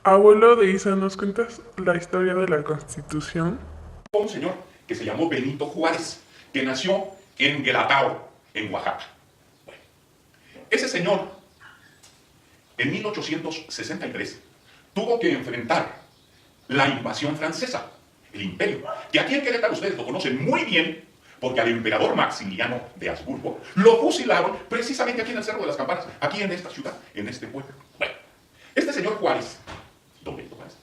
Abuelo de Isa, ¿nos cuentas la historia de la Constitución? Un señor que se llamó Benito Juárez, que nació en Guelatao, en Oaxaca. Bueno, ese señor, en 1863, tuvo que enfrentar la invasión francesa, el imperio, que aquí en Querétaro ustedes lo conocen muy bien, porque al emperador Maximiliano de Habsburgo lo fusilaron precisamente aquí en el Cerro de las Campanas, aquí en esta ciudad, en este pueblo. Bueno, este señor Juárez, don Benito Juárez,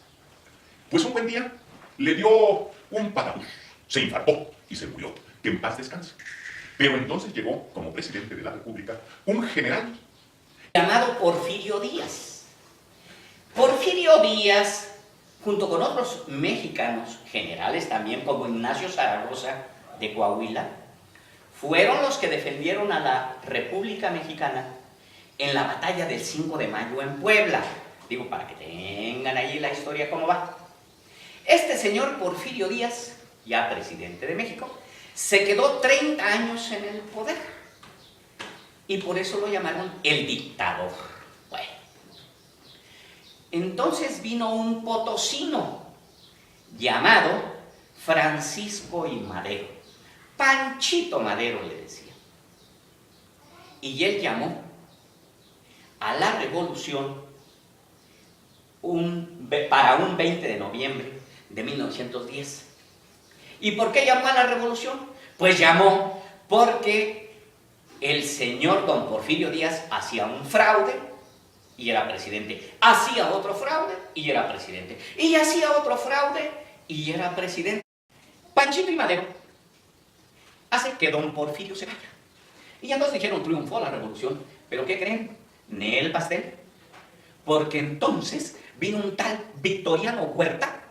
pues un buen día le dio un patatús, se infartó y se murió, que en paz descanse. Pero entonces llegó como presidente de la República un general llamado Porfirio Díaz. Porfirio Díaz, junto con otros mexicanos generales también como Ignacio Zaragoza de Coahuila, fueron los que defendieron a la República Mexicana en la batalla del 5 de mayo en Puebla. Digo, para que tengan ahí la historia cómo va. Este señor Porfirio Díaz, ya presidente de México, se quedó 30 años en el poder y por eso lo llamaron el dictador. Bueno, entonces vino un potosino llamado Francisco y Madero, Panchito Madero le decía, y él llamó a la revolución para un 20 de noviembre de 1910. ¿Y por qué llamó a la revolución? Pues llamó porque el señor don Porfirio Díaz hacía un fraude y era presidente, hacía otro fraude y era presidente, y hacía otro fraude y era presidente. Panchito y Madero hace que don Porfirio se vaya. Y entonces dijeron, triunfó la revolución, pero ¿qué creen? Ni el pastel. Porque entonces vino un tal Victoriano Huerta,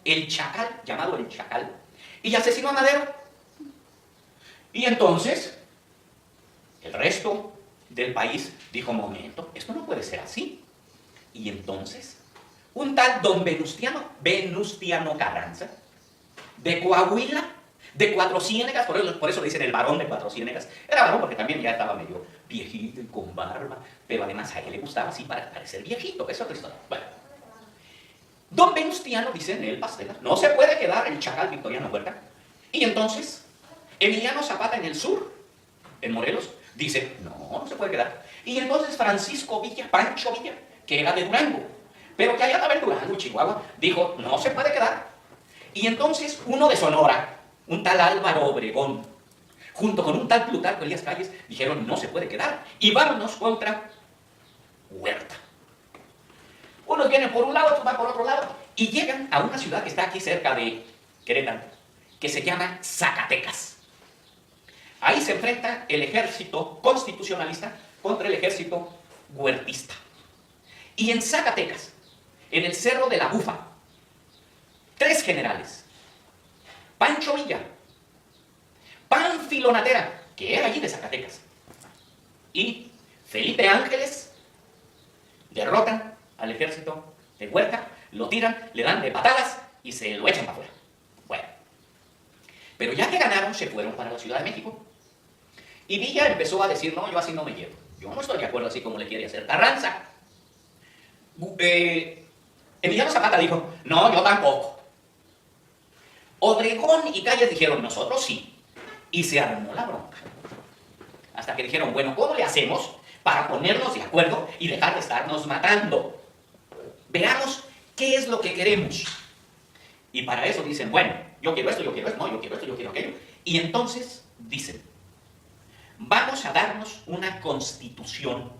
el Chacal, llamado el Chacal, y asesinó a Madero. Y entonces, el resto del país dijo, momento, esto no puede ser así. Y entonces, un tal don Venustiano Carranza, de Coahuila, de Cuatro Ciénegas, por eso le dicen el varón de Cuatro Ciénegas. Era varón porque también ya estaba medio viejito y con barba, pero además a él le gustaba así para parecer viejito, que es otra historia. Bueno, don Venustiano, dice en el pastel, no se puede quedar el Chacal Victoriano Huerta. Y entonces, Emiliano Zapata en el sur, en Morelos, dice, no, no se puede quedar. Y entonces Francisco Villa, Pancho Villa, que era de Durango, pero que allá estaba en Durango, Chihuahua, dijo, no se puede quedar. Y entonces uno de Sonora, un tal Álvaro Obregón, junto con un tal Plutarco Elías Calles, dijeron, no se puede quedar, y vámonos contra Huerta. Unos vienen por un lado, otros van por otro lado, y llegan a una ciudad que está aquí cerca de Querétaro, que se llama Zacatecas. Ahí se enfrenta el ejército constitucionalista contra el ejército huertista. Y en Zacatecas, en el Cerro de la Bufa, 3 generales, Pancho Villa, Pánfilo Natera, que era allí de Zacatecas, y Felipe Ángeles, derrotan al ejército de Huerta, lo tiran, le dan de patadas y se lo echan para afuera. Bueno, pero ya que ganaron, se fueron para la Ciudad de México. Y Villa empezó a decir, no, yo así no me llevo. Yo no estoy de acuerdo así como le quiere hacer Carranza. Emiliano Zapata dijo, no, yo tampoco. Obregón y Calles dijeron, nosotros sí. Y se armó la bronca. Hasta que dijeron, bueno, ¿cómo le hacemos para ponernos de acuerdo y dejar de estarnos matando? Veamos qué es lo que queremos. Y para eso dicen, bueno, yo quiero esto, no, yo quiero esto, yo quiero aquello. Y entonces dicen, vamos a darnos una constitución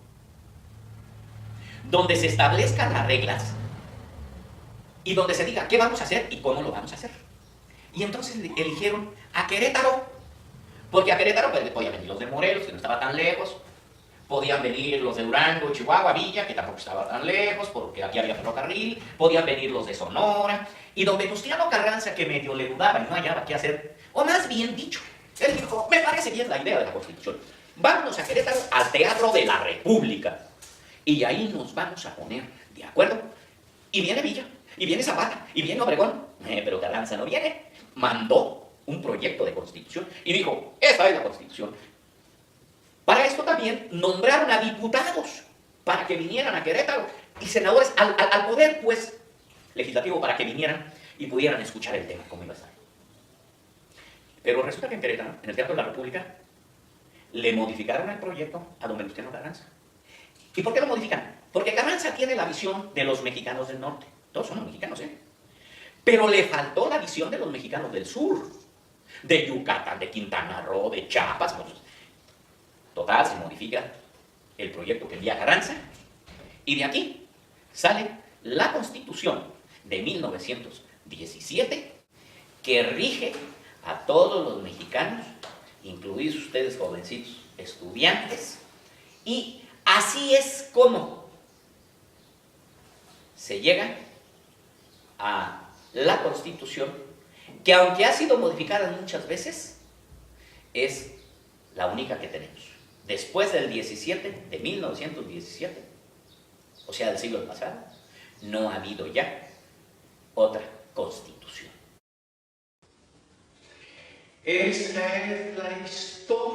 donde se establezcan las reglas y donde se diga qué vamos a hacer y cómo lo vamos a hacer. Y entonces eligieron a Querétaro, porque a Querétaro podían venir los de Morelos, que no estaba tan lejos, podían venir los de Durango, Chihuahua, Villa, que tampoco estaba tan lejos, porque aquí había ferrocarril, podían venir los de Sonora, y don Venustiano Carranza, que medio le dudaba y no hallaba qué hacer, o más bien dicho, él dijo, me parece bien la idea de la Constitución, vámonos a Querétaro al Teatro de la República, y ahí nos vamos a poner de acuerdo. Y viene Villa, y viene Zapata, y viene Obregón, pero Carranza no viene. Mandó un proyecto de constitución y dijo, esta es la constitución. Para esto también nombraron a diputados para que vinieran a Querétaro y senadores al poder, pues, legislativo para que vinieran y pudieran escuchar el tema, cómo iba a estar. Pero resulta que en Querétaro, en el Teatro de la República, le modificaron el proyecto a don Venustiano Carranza. ¿Y por qué lo modifican? Porque Carranza tiene la visión de los mexicanos del norte. Todos somos mexicanos, ¿eh? Pero le faltó la visión de los mexicanos del sur. De Yucatán, de Quintana Roo, de Chiapas. Pues, total, se modifica el proyecto que envía Carranza. Y de aquí sale la Constitución de 1917 que rige a todos los mexicanos, incluidos ustedes jovencitos estudiantes, y así es como se llega a la Constitución, que aunque ha sido modificada muchas veces, es la única que tenemos. Después del 17, de 1917, o sea, del siglo pasado, no ha habido ya otra Constitución. Esta es la historia